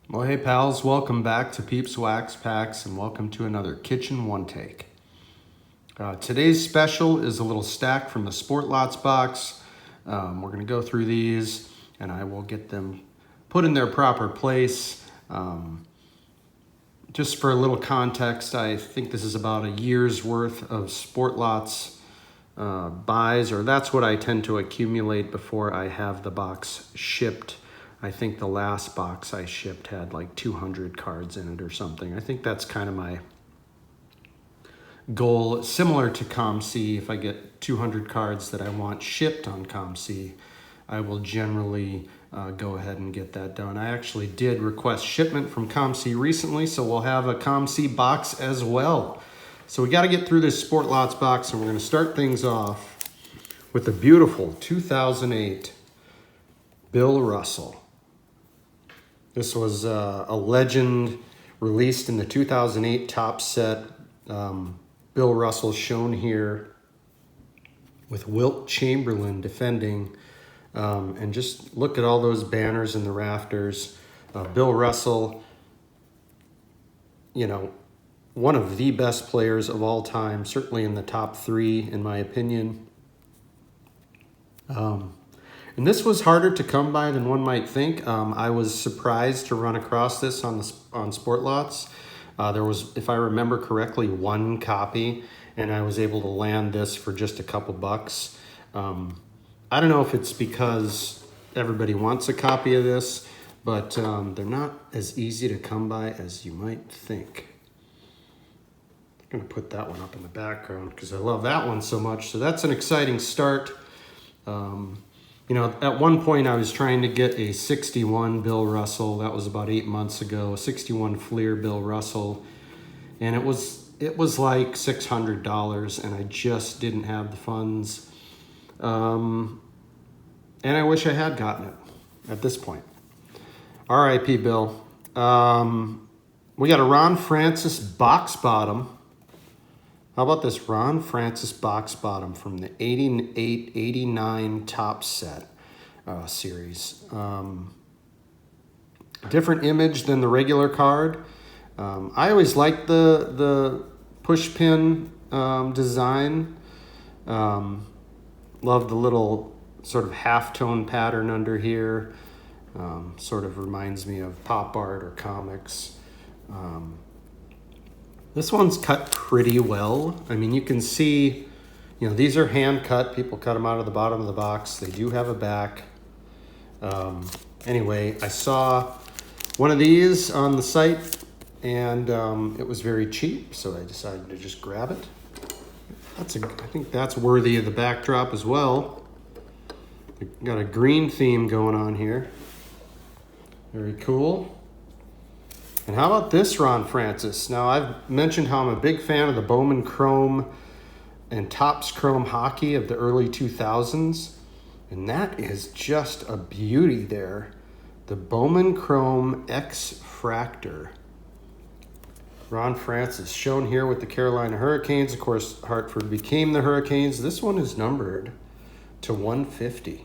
Well, hey pals, welcome back to Peeps Wax Packs and welcome to another Kitchen One Take. Today's special is a little stack from the Sportlots box. We're going to go through these and I will get them put in their proper place. Just for a little context, I think this is about a year's worth of Sportlots buys, or that's what I tend to accumulate before I have the box shipped. I think the last box I shipped had like 200 cards in it or something. I think that's kind of my goal, similar to ComC. If I get 200 cards that I want shipped on ComC, I will generally go ahead and get that done. I actually did request shipment from ComC recently, so we'll have a ComC box as well. So we got to get through this Sportlots box, and we're going to start things off with the beautiful 2008 Bill Russell. This was a legend released in the 2008 Top Set. Bill Russell shown here with Wilt Chamberlain defending. And just look at all those banners in the rafters. Bill Russell, you know, one of the best players of all time, certainly in the top three, in my opinion. And this was harder to come by than one might think. I was surprised to run across this on Sportlots. There was, if I remember correctly, one copy, and I was able to land this for just a couple bucks. I don't know if it's because everybody wants a copy of this, but they're not as easy to come by as you might think. I'm going to put that one up in the background because I love that one so much. So that's an exciting start. You know, at one point I was trying to get a 61 Bill Russell. That was about 8 months ago. 61 Fleer Bill Russell. And it was like $600, and I just didn't have the funds. And I wish I had gotten it at this point. R.I.P. Bill. We got a Ron Francis box bottom. How about this Ron Francis box bottom from the 88-89 Top Set series. Different image than the regular card. I always liked the push pin design. Love the little sort of halftone pattern under here. Sort of reminds me of pop art or comics. This one's cut pretty well. I mean, you can see, you know, these are hand cut. People cut them out of the bottom of the box. They do have a back. Anyway, I saw one of these on the site, and it was very cheap, so I decided to just grab it. I think that's worthy of the backdrop as well. Got a green theme going on here. Very cool. And how about this Ron Francis? Now, I've mentioned how I'm a big fan of the Bowman Chrome and Topps Chrome hockey of the early 2000s. And that is just a beauty there. The Bowman Chrome X Fractor. Ron Francis, shown here with the Carolina Hurricanes. Of course, Hartford became the Hurricanes. This one is numbered to 150.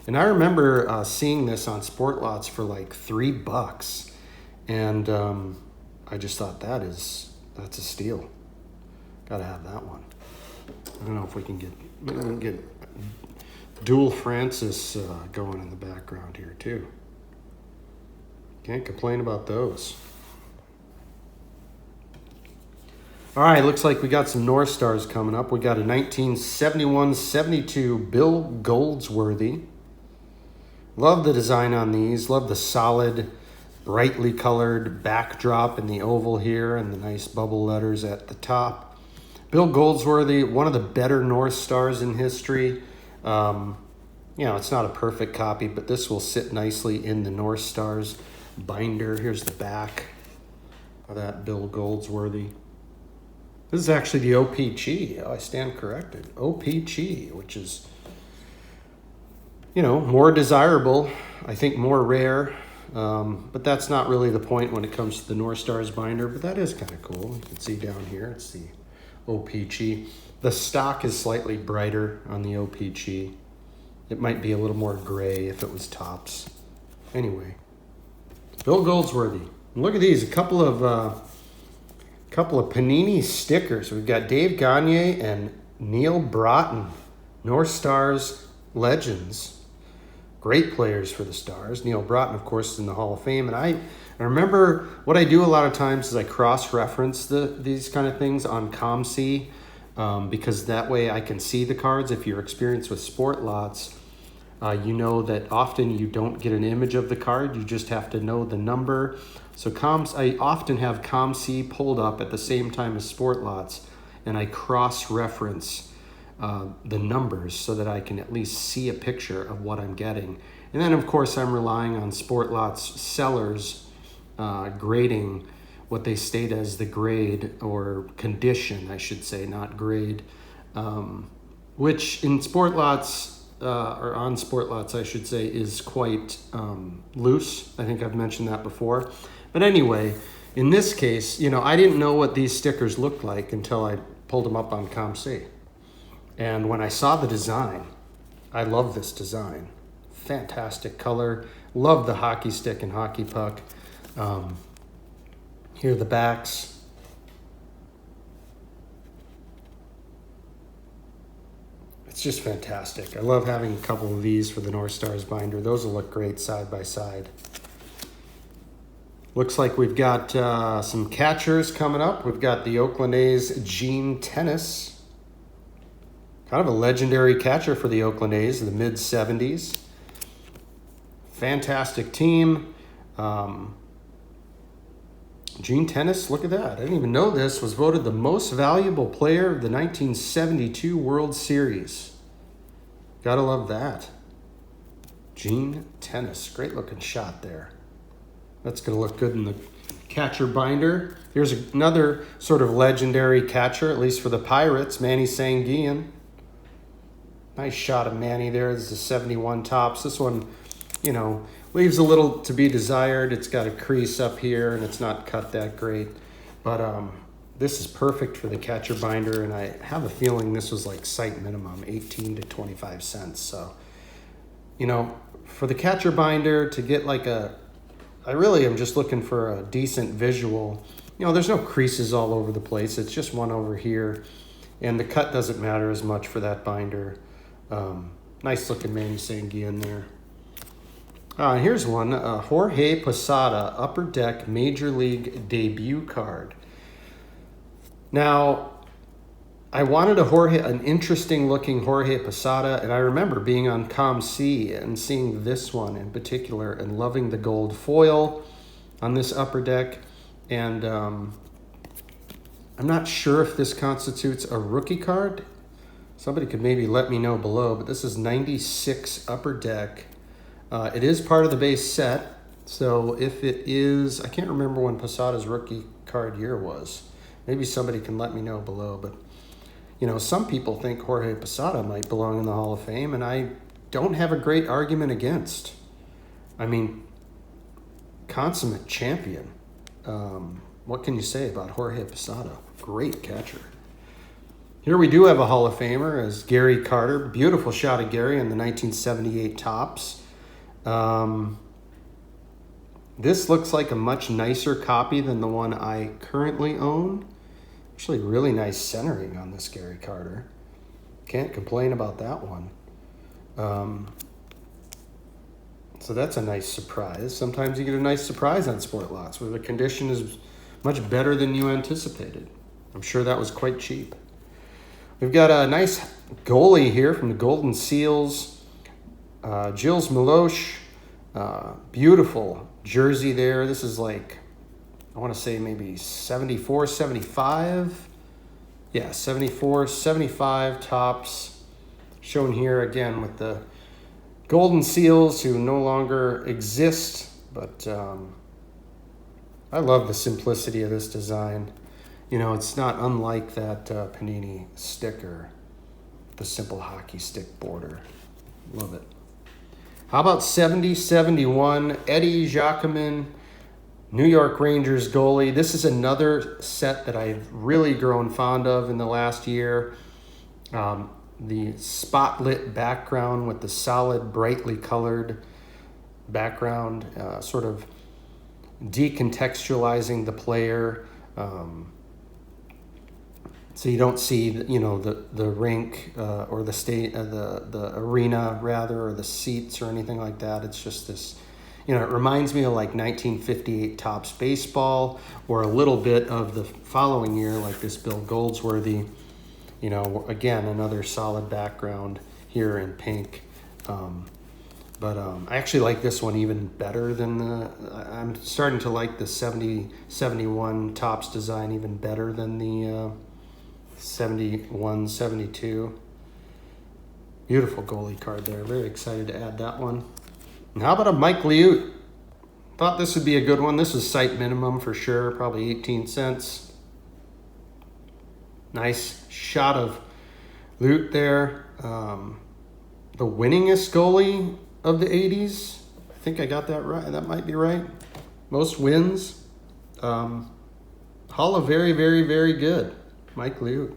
And I remember seeing this on Sportlots for like $3. And I just thought that's a steal. Gotta have that one. I don't know if we can get dual Francis going in the background here too. Can't complain about those. All right, looks like we got some North Stars coming up. We got a 1971-72 Bill Goldsworthy. Love the design on these. Love the solid, brightly colored backdrop in the oval here and the nice bubble letters at the top. Bill Goldsworthy, one of the better North Stars in history. You know, it's not a perfect copy, but this will sit nicely in the North Stars binder. Here's the back of that Bill Goldsworthy. This is actually the OPG. Oh, I stand corrected. OPG, which is, you know, more desirable, I think more rare. But that's not really the point when it comes to the North Stars binder, but that is kind of cool. You can see down here, it's the OPG. The stock is slightly brighter on the OPG. It might be a little more gray if it was Topps. Anyway, Bill Goldsworthy. And look at these, a couple of Panini stickers. We've got Dave Gagne and Neil Broughton, North Stars legends. Great players for the Stars. Neil Broughton, of course, is in the Hall of Fame. And I remember what I do a lot of times is I cross-reference these kind of things on ComC, because that way I can see the cards. If you're experienced with Sportlots, you know that often you don't get an image of the card. You just have to know the number. So I often have ComC pulled up at the same time as Sportlots, and I cross-reference the numbers so that I can at least see a picture of what I'm getting. And then, of course, I'm relying on Sportlots sellers grading what they state as the grade or condition, I should say, not grade, which in Sportlots, or on Sportlots, I should say, is quite loose. I think I've mentioned that before. But anyway, in this case, I didn't know what these stickers looked like until I pulled them up on ComC. And when I saw the design, I love this design. Fantastic color. Love the hockey stick and hockey puck. Here are the backs. It's just fantastic. I love having a couple of these for the North Stars binder. Those will look great side by side. Looks like we've got some catchers coming up. We've got the Oakland A's Gene Tennis. Kind of a legendary catcher for the Oakland A's in the mid-70s. Fantastic team. Gene Tennis, look at that. I didn't even know this, was voted the most valuable player of the 1972 World Series. Gotta love that. Gene Tennis, great looking shot there. That's gonna look good in the catcher binder. Here's another sort of legendary catcher, at least for the Pirates, Manny Sanguillen. Nice shot of Manny there. This is 71 tops. This one, leaves a little to be desired. It's got a crease up here and it's not cut that great. But this is perfect for the catcher binder, and I have a feeling this was like site minimum, 18 to 25 cents. So, for the catcher binder to get I really am just looking for a decent visual. There's no creases all over the place. It's just one over here. And the cut doesn't matter as much for that binder. Nice looking Manny Sanguillen there. Here's one, Jorge Posada Upper Deck Major League debut card. Now, I wanted an interesting looking Jorge Posada, and I remember being on ComC and seeing this one in particular and loving the gold foil on this Upper Deck. And I'm not sure if this constitutes a rookie card. Somebody could maybe let me know below, but this is 96 Upper Deck. It is part of the base set, so if it is, I can't remember when Posada's rookie card year was. Maybe somebody can let me know below, but some people think Jorge Posada might belong in the Hall of Fame, and I don't have a great argument against. I mean, consummate champion. What can you say about Jorge Posada? Great catcher. Here we do have a Hall of Famer as Gary Carter. Beautiful shot of Gary in the 1978 Topps. This looks like a much nicer copy than the one I currently own. Actually, really nice centering on this Gary Carter. Can't complain about that one. So that's a nice surprise. Sometimes you get a nice surprise on Sportlots where the condition is much better than you anticipated. I'm sure that was quite cheap. We've got a nice goalie here from the Golden Seals. Gilles Miloche. Beautiful jersey there. This is I want to say maybe 74, 75. Yeah, 74, 75 Topps. Shown here again with the Golden Seals, who no longer exist. But I love the simplicity of this design. It's not unlike that Panini sticker, the simple hockey stick border. Love it. How about 70-71, Eddie Jacoman, New York Rangers goalie. This is another set that I've really grown fond of in the last year. The spotlit background with the solid, brightly colored background, sort of decontextualizing the player. So you don't see, the rink or the state, the arena rather, or the seats or anything like that. It's just this, it reminds me of like 1958 Topps baseball, or a little bit of the following year, like this Bill Goldsworthy. Again, another solid background here in pink. But I actually like this one even better than I'm starting to like the 71 Topps design even better than the 71, 72. Beautiful goalie card there. Very excited to add that one. And how about a Mike Liut? Thought this would be a good one. This is site minimum for sure, probably 18 cents. Nice shot of Liut there. The winningest goalie of the 80s. I think I got that right. That might be right. Most wins. Hall of very, very, very good. Mike Liut.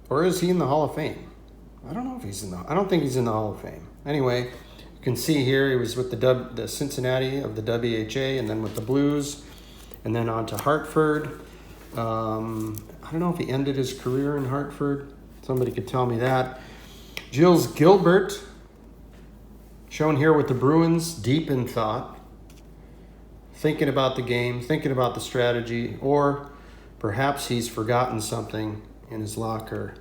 Or is he in the Hall of Fame? I don't know if he's I don't think he's in the Hall of Fame. Anyway, you can see here he was with the Cincinnati of the WHA, and then with the Blues, and then on to Hartford. I don't know if he ended his career in Hartford. Somebody could tell me that. Gilles Gilbert, shown here with the Bruins, deep in thought, thinking about the game, thinking about the strategy, or perhaps he's forgotten something in his locker,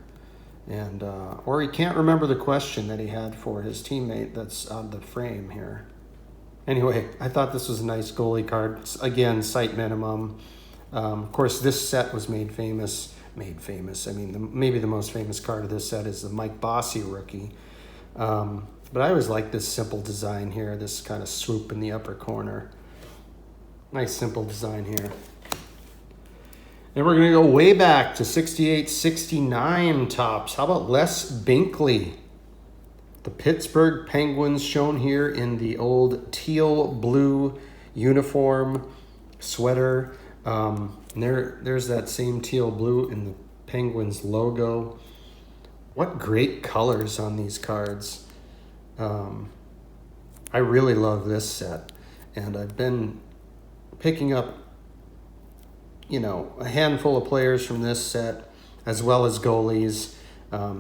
and or he can't remember the question that he had for his teammate that's on the frame here. Anyway, I thought this was a nice goalie card. Again, site minimum. Of course, this set was made famous. I mean, maybe the most famous card of this set is the Mike Bossy rookie. But I always like this simple design here, this kind of swoop in the upper corner. Nice simple design here. And we're going to go way back to 68, 69 Topps. How about Les Binkley? The Pittsburgh Penguins, shown here in the old teal blue uniform sweater. And there's that same teal blue in the Penguins logo. What great colors on these cards. I really love this set. And I've been picking up, a handful of players from this set, as well as goalies.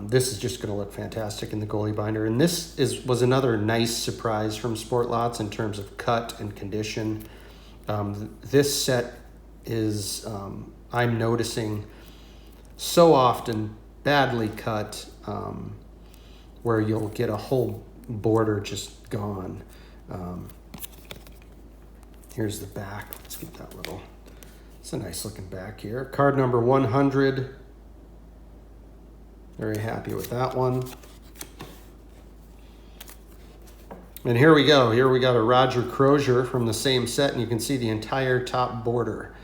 This is just going to look fantastic in the goalie binder. And this was another nice surprise from Sportlots in terms of cut and condition. This set is, I'm noticing so often badly cut, where you'll get a whole border just gone. Here's the back. Let's get that little, it's a nice looking back here. Card number 100. Very happy with that one. And here we go. Here we got a Roger Crozier from the same set, and you can see the entire top border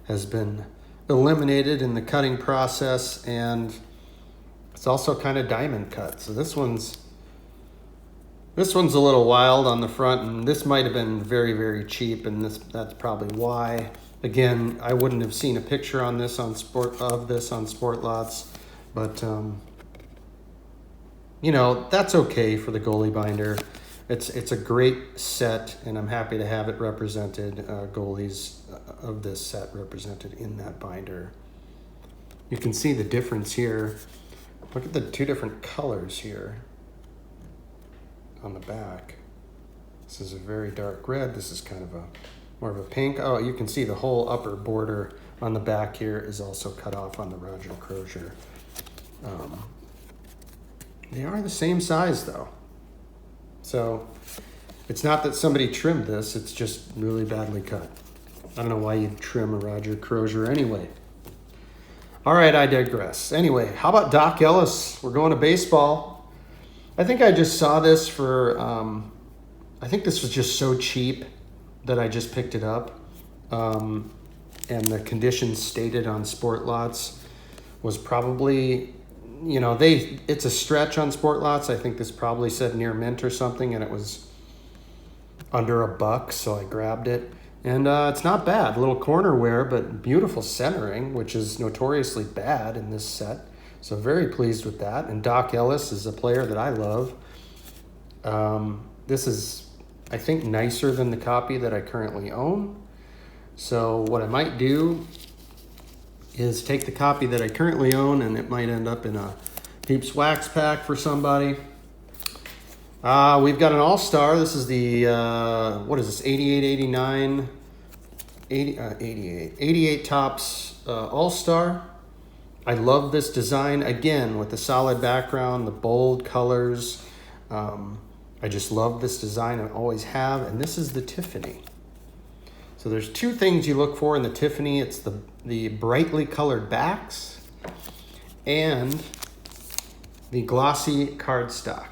has been eliminated in the cutting process, and it's also kind of diamond cut. So this one's a little wild on the front, and this might have been very, very cheap, and that's probably why. Again, I wouldn't have seen a picture on this on Sportlots, but that's okay for the goalie binder. It's a great set, and I'm happy to have it represented, goalies of this set represented in that binder. You can see the difference here. Look at the two different colors here on the back. This is a very dark red. This is kind of more of a pink. Oh, you can see the whole upper border on the back here is also cut off on the Roger Crozier. They are the same size though. So it's not that somebody trimmed this, it's just really badly cut. I don't know why you'd trim a Roger Crozier anyway. All right, I digress. Anyway, how about Doc Ellis? We're going to baseball. I think I just saw this for, I think this was just so cheap that I just picked it up. And the conditions stated on Sportlots was probably, it's a stretch on Sportlots. I think this probably said near mint or something, and it was under $1, so I grabbed it. And it's not bad. A little corner wear, but beautiful centering, which is notoriously bad in this set. So very pleased with that. And Doc Ellis is a player that I love. This is I think, nicer than the copy that I currently own. So what I might do is take the copy that I currently own, and it might end up in a Peeps Wax Pack for somebody. We've got an All-Star. This is the, what is this, 88, 89, 88 Topps All-Star. I love this design, again, with the solid background, the bold colors. I just love this design, I always have, and this is the Tiffany. So there's two things you look for in the Tiffany. It's the brightly colored backs and the glossy cardstock.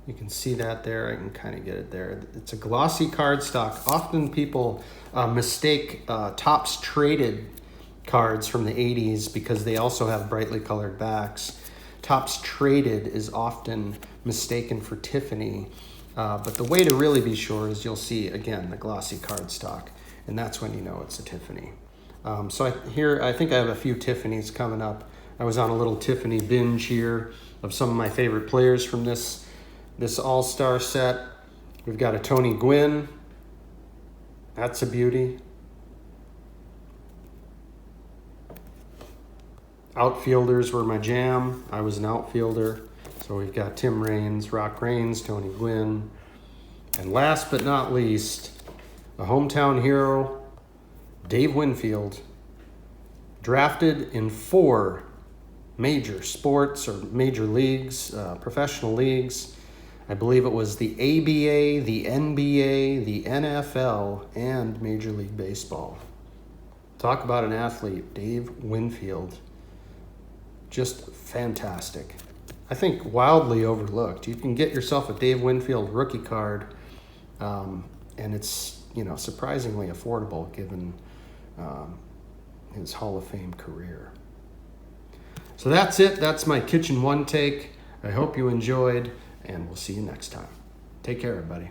You can see that there. I can kind of get it there. It's a glossy cardstock. Often people mistake Topps traded cards from the 80s because they also have brightly colored backs. Topps traded is often mistaken for Tiffany. But the way to really be sure is you'll see, again, the glossy cardstock, and that's when you know it's a Tiffany. So I think I have a few Tiffany's coming up. I was on a little Tiffany binge here of some of my favorite players from this All-Star set. We've got a Tony Gwynn. That's a beauty. Outfielders were my jam. I was an outfielder. So we've got Tim Raines, Rock Raines, Tony Gwynn. And last but not least, a hometown hero, Dave Winfield. Drafted in 4 major sports or major leagues, professional leagues. I believe it was the ABA, the NBA, the NFL, and Major League Baseball. Talk about an athlete, Dave Winfield. Just fantastic. I think wildly overlooked. You can get yourself a Dave Winfield rookie card, and it's, surprisingly affordable given his Hall of Fame career. So that's it. That's my Kitchen One Take. I hope you enjoyed, and we'll see you next time. Take care, everybody.